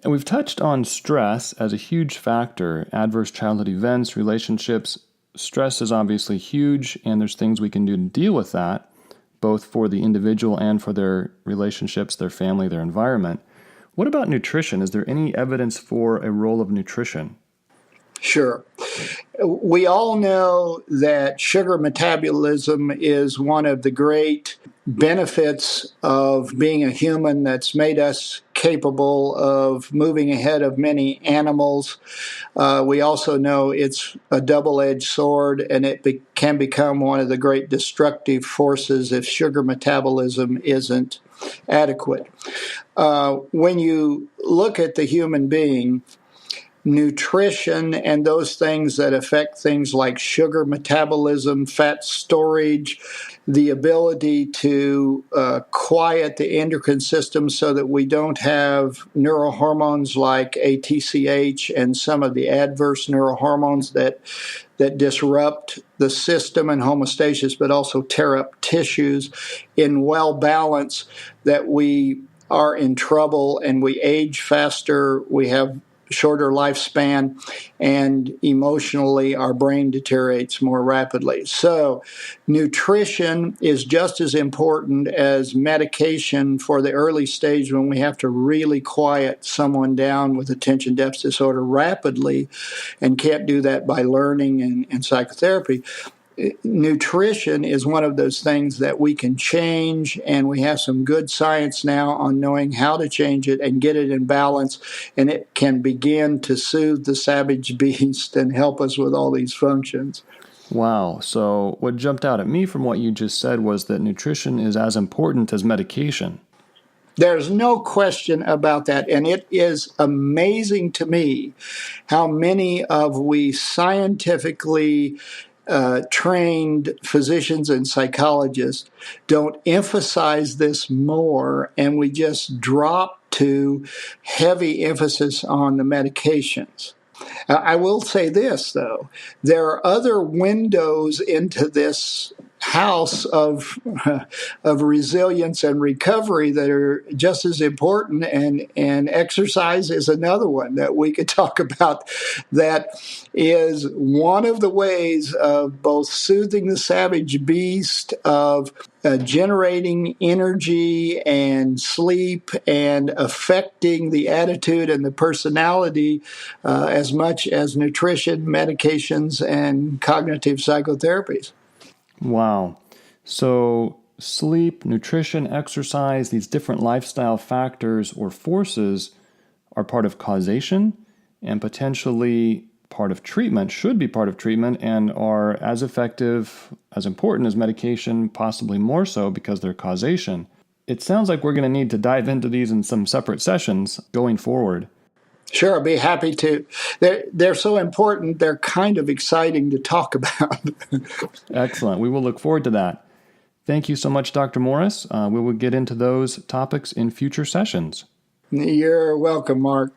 And we've touched on stress as a huge factor, adverse childhood events, relationships. Stress is obviously huge, and there's things we can do to deal with that, both for the individual and for their relationships, their family, their environment. What about nutrition? Is there any evidence for a role of nutrition? Sure. We all know that sugar metabolism is one of the great benefits of being a human that's made us capable of moving ahead of many animals. We also know it's a double-edged sword, and it can become one of the great destructive forces if sugar metabolism isn't adequate. When you look at the human being, nutrition and those things that affect things like sugar metabolism, fat storage, the ability to quiet the endocrine system so that we don't have neurohormones like ATCH and some of the adverse neurohormones that disrupt the system and homeostasis, but also tear up tissues in well balance, that we are in trouble and we age faster, we have shorter lifespan, and emotionally our brain deteriorates more rapidly. So nutrition is just as important as medication for the early stage when we have to really quiet someone down with attention deficit disorder rapidly, and can't do that by learning and psychotherapy. Nutrition is one of those things that we can change, and we have some good science now on knowing how to change it and get it in balance, and it can begin to soothe the savage beast and help us with all these functions. Wow. So what jumped out at me from what you just said was that nutrition is as important as medication. There's no question about that, and it is amazing to me how many of we scientifically trained physicians and psychologists don't emphasize this more, and we just drop to heavy emphasis on the medications. I will say this, though. There are other windows into this house of resilience and recovery that are just as important, and exercise is another one that we could talk about, that is one of the ways of both soothing the savage beast, of generating energy and sleep, and affecting the attitude and the personality as much as nutrition, medications, and cognitive psychotherapies. Wow. So sleep, nutrition, exercise, these different lifestyle factors or forces are part of causation and potentially part of treatment, should be part of treatment, and are as effective, as important as medication, possibly more so because they're causation. It sounds like we're going to need to dive into these in some separate sessions going forward. Sure, I'd be happy to. They're so important, they're kind of exciting to talk about. Excellent. We will look forward to that. Thank you so much, Dr. Morris. We will get into those topics in future sessions. You're welcome, Mark.